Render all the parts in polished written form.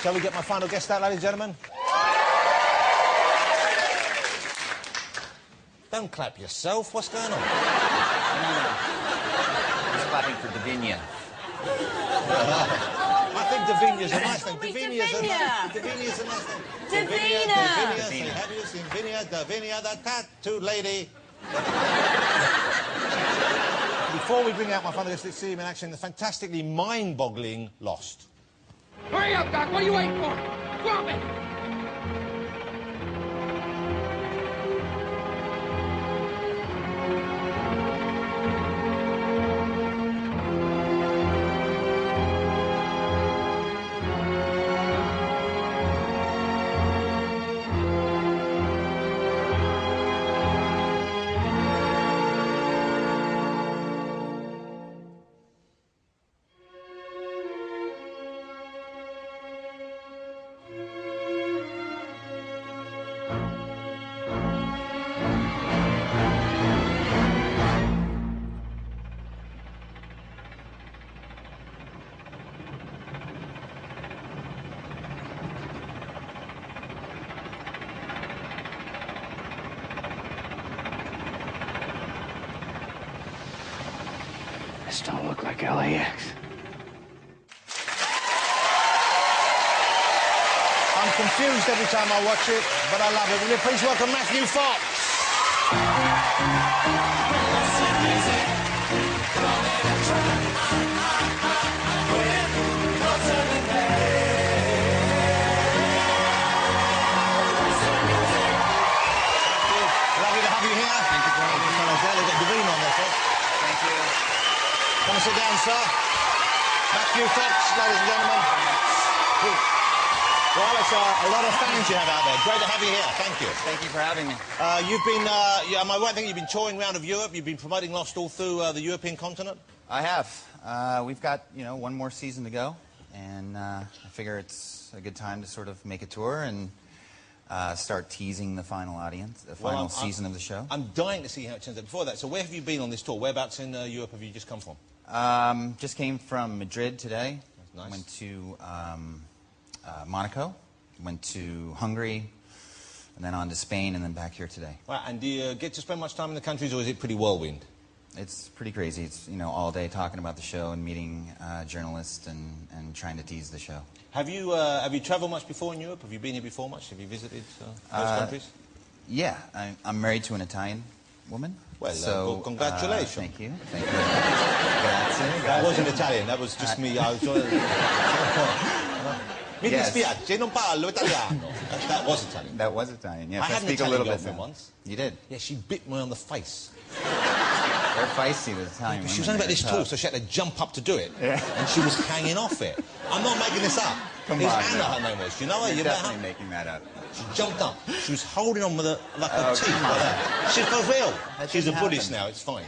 Shall we get my final guest out, ladies and gentlemen? Don't clap yourself. What's going on? No. He's clapping for Davinia. I think Davinia's a nice name. Davinia's a nice name. Davina. Say, have you seen Davinia, the tattoo lady? Before we bring out my final guest, let's see him in action, the fantastically mind-boggling Lost. Hurry up, Doc. What are you waiting for? Drop it! This don't look like LAX. I'm confused every time I watch it, but I love it. Will you please welcome Matthew Fox? Lovely to have you here. Thank you very much. They've got Davina on there, folks. Thank you. Come and sit down, sir. Matthew Fox, ladies and gentlemen. Well, it's a lot of fans you have out there. Great to have you here. Thank you. Thank you for having me. You've been, am I right thinking you've been touring around of Europe? You've been promoting Lost all through the European continent? I have. We've got, one more season to go, and I figure it's a good time to sort of make a tour and start teasing the final audience, the final season of the show. I'm dying to see how it turns out. Before that, so where have you been on this tour? Whereabouts in Europe have you just come from? Just came from Madrid today. That's nice. Went to Monaco, went to Hungary, and then on to Spain, and then back here today. Right, and do you get to spend much time in the countries, or is it pretty whirlwind? It's pretty crazy. It's, all day talking about the show and meeting journalists and trying to tease the show. Have you travelled much before in Europe? Have you been here before much? Have you visited those countries? Yeah, I'm married to an Italian woman. Well, so, congratulations. Thank you. Thank you. Grazie. That wasn't Italian, that was just me. I was Mi dispiace, non parlo italiano. That was Italian. That was Italian, yes. I had an speak a Italian little bit girlfriend now. once. You did? Yeah, she bit me on the face. They're feisty, the Italian women. She was only about this tall, so she had to jump up to do it. Yeah. And she was hanging off it. I'm not making this up. Come it was on, Anna, no. her name was. You know her? You're You met definitely her? making that up. She jumped up. She was holding on with her, like her teeth come on. like that. She's for real. That She's a didn't Buddhist happen. now, it's fine.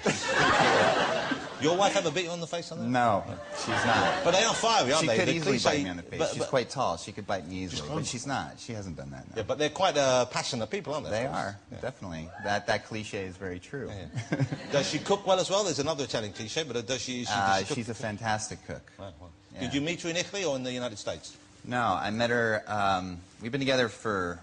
Your wife ever bit you on the face on that? No, she's not. But they are fiery, aren't She they? could The easily cliché- bite me on the face. but- She's quite tall. She could bite me easily, Just but she's not. She hasn't done that. No. Yeah, but they're quite passionate people, aren't they? They are, definitely. That cliche is very true. Yeah. Does she cook well as well? There's another Italian cliche, but does she cook? She's a fantastic cook. Right, well. Yeah. Did you meet her in Italy or in the United States? No, I met her, we've been together for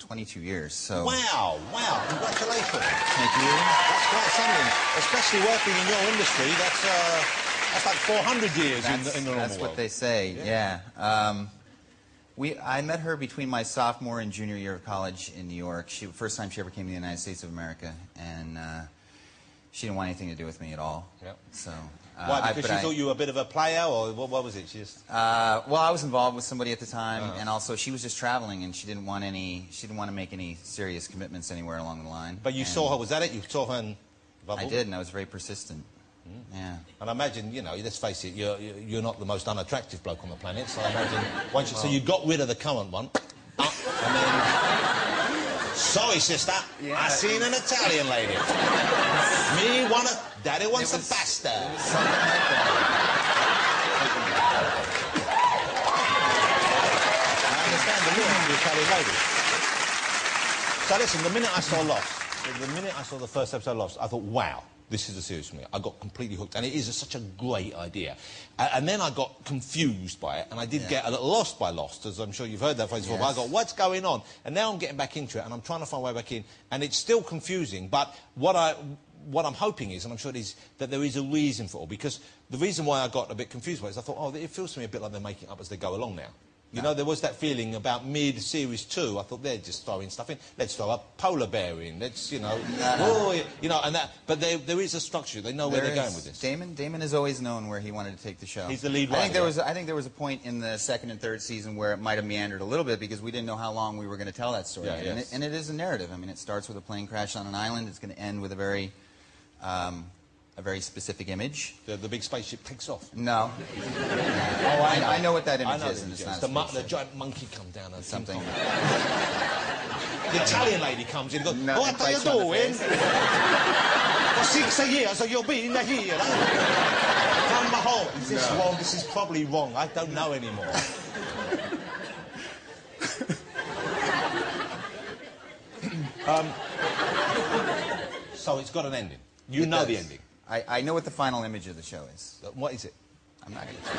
22 years, so... Wow, congratulations. Thank you. That's quite something, especially working in your industry. That's like 400 years in the normal That's world. what they say, yeah. I met her between my sophomore and junior year of college in New York. First time she ever came to the United States of America, and she didn't want anything to do with me at all. Yep. So... Why, because she thought you were a bit of a player, or what was it? She just... well, I was involved with somebody at the time, and also she was just traveling, and she didn't want to make any serious commitments anywhere along the line. But you saw her, was that it? You saw her in Bubble? I did, and I was very persistent. Yeah. And I imagine, let's face it, you're not the most unattractive bloke on the planet, so I imagine once so you got rid of the current one, and then... Sorry, sister, Yeah. I seen an Italian lady. Daddy wants a pasta. Something like that. I understand the meaning of the Italian lady. So listen, the minute I saw Lost, the minute I saw the first episode of Lost, I thought, wow, this is a series for me. I got completely hooked, and it is such a great idea. And then I got confused by it, and I did get a little lost by Lost, as I'm sure you've heard that phrase before. But I got, what's going on? And now I'm getting back into it, and I'm trying to find my way back in, and it's still confusing. But what I'm hoping is, and I'm sure it is, that there is a reason for it all. Because the reason why I got a bit confused by it is I thought, oh, it feels to me a bit like they're making it up as they go along now. You know, there was that feeling about mid-series 2. I thought they're just throwing stuff in. Let's throw a polar bear in. Let's, you know, you know, and that. But there is a structure. They know where they're going with this. Damon has always known where he wanted to take the show. He's the lead writer. I think there was a point in the second and third season where it might have meandered a little bit because we didn't know how long we were going to tell that story. Yeah, and it is a narrative. I mean, it starts with a plane crash on an island. It's going to end with a very specific image. The big spaceship takes off. No. Oh, I know what that image is, and it's not the giant monkey comes down and something. The Italian lady comes in and goes, No, what are you doing? For 6 years, so you'll be in here. Come home. Is this wrong? This is probably wrong. I don't know anymore. So it's got an ending. You know the ending. I know what the final image of the show is. What is it? I'm not going to tell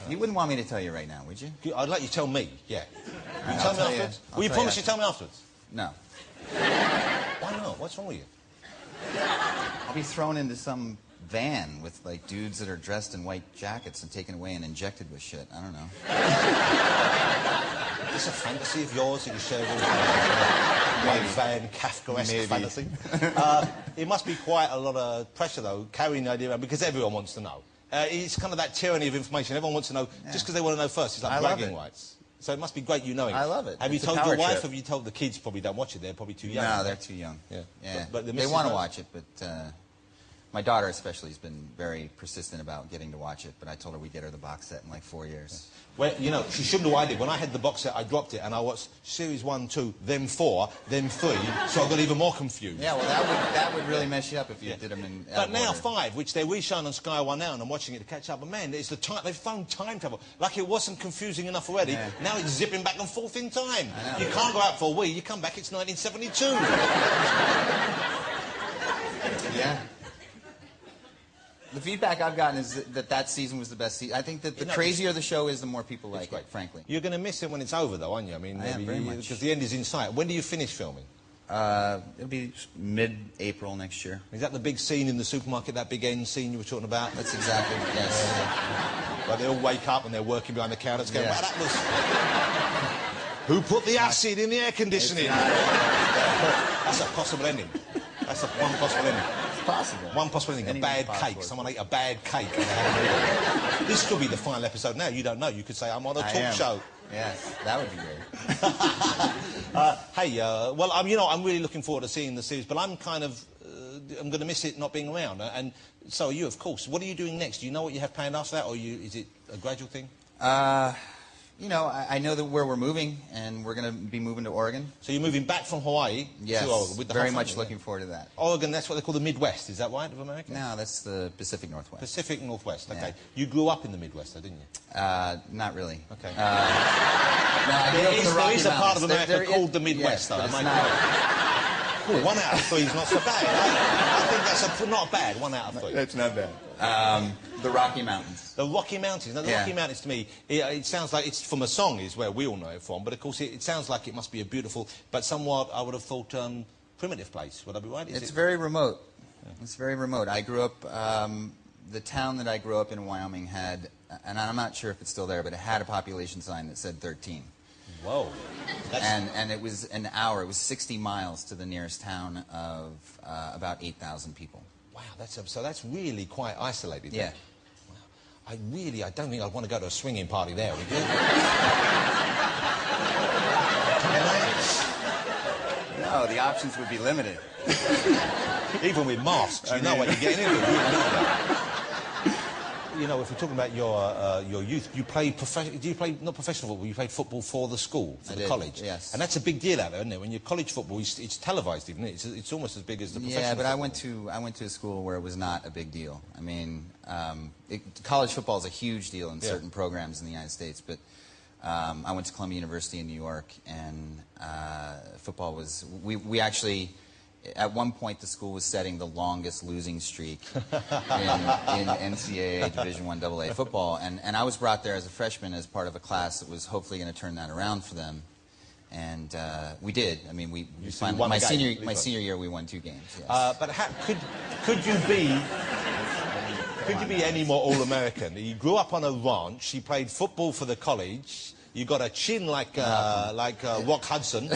you. You wouldn't want me to tell you right now, would you? I'd like you to tell me, yeah. You I'll tell me tell you. afterwards? I'll Will you tell promise you you tell me afterwards? No. Why not? What's wrong with you? I'll be thrown into some van with, like, dudes that are dressed in white jackets and taken away and injected with shit. I don't know. Is this a fantasy of yours that you share with White van Kafkaesque fantasy? It must be quite a lot of pressure, though, carrying the idea around, because everyone wants to know. It's kind of that tyranny of information. Everyone wants to know just because they want to know first. It's like bragging rights. So it must be great you knowing. I love it. Have you told your wife? Have you told the kids? Probably don't watch it. They're probably too young. No, they're too young. Yeah. But they want to watch it, but my daughter especially has been very persistent about getting to watch it. But I told her we'd get her the box set in like 4 years. Well, you know, she shouldn't have. I did. When I had the box set, I dropped it, and I watched series 1, 2, then 4, then 3, so I got even more confused. Yeah, well, that would really mess you up if you did them in. But now 5, which they're re-showing on Sky One now, and I'm watching it to catch up. And man, it's the time they've found time travel. Like it wasn't confusing enough already. Yeah. Now it's zipping back and forth in time. You can't go out for a week. You come back, it's 1972. Yeah. The feedback I've gotten is that season was the best season. I think that the crazier the show is, the more people like it, frankly. You're going to miss it when it's over, though, aren't you? I mean, very much. Because the end is in sight. When do you finish filming? It'll be mid-April next year. Is that the big scene in the supermarket, that big end scene you were talking about? That's exactly, yes. Like they all wake up and they're working behind the counter going, well, that was... Who put the acid in the air conditioning? That's a possible ending. That's one possible ending. Possible. One possible ending, a bad cake. Someone ate a bad cake. This could be the final episode now. You don't know. You could say, I'm on a talk show. Yes, that would be great. Hey, well, I'm really looking forward to seeing the series, but I'm kind of, I'm going to miss it not being around. And so are you, of course. What are you doing next? Do you know what you have planned after that, or is it a gradual thing? You know, I know that where we're moving, and we're going to be moving to Oregon. So you're moving back from Hawaii to Oregon? With the very much looking forward to that. Oregon, that's what they call the Midwest, is that right, of America? No, that's the Pacific Northwest. Pacific Northwest, okay. Yeah. You grew up in the Midwest, though, didn't you? Not really. Okay. No, I grew up in the Rocky there is a part of Mountains. America called the Midwest, though. It's not. Cool, 1 out of 3 is not so bad. I think that's not bad, 1 out of 3. That's not bad. The Rocky Mountains. The Rocky Mountains. Now, the Rocky Mountains, to me, it sounds like it's from a song, is where we all know it from, but of course it sounds like it must be a beautiful, but somewhat, I would have thought, primitive place. Would I be right? It's very remote. Yeah. It's very remote. I grew up, the town that I grew up in Wyoming had, and I'm not sure if it's still there, but it had a population sign that said 13. Whoa. And it was an hour, it was 60 miles to the nearest town of about 8,000 people. Wow, so that's really quite isolated. Yeah. Wow. I don't think I'd want to go to a swinging party there, would you? No, the options would be limited. Even with masks, you know what you're getting into. You know, if we're talking about your youth, you played not professional football, you played football for the school, for the college. Yes. And that's a big deal out there, isn't it? When you're college football, it's televised, isn't it? It's almost as big as the professional Yeah, but football. I went to a school where it was not a big deal. I mean, college football is a huge deal in certain programs in the United States, but I went to Columbia University in New York, and football was... We actually... at one point the school was setting the longest losing streak in NCAA Division I AA football, and I was brought there as a freshman as part of a class that was hopefully going to turn that around for them, and we did. I mean, we finally, my senior year we won 2 games. Yes. But could you be? Could you be any more All-American? You grew up on a ranch. You played football for the college. You got a chin like Rock Hudson.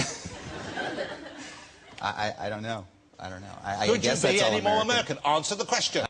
I don't know. I don't know. Could you be any more American? Answer the question.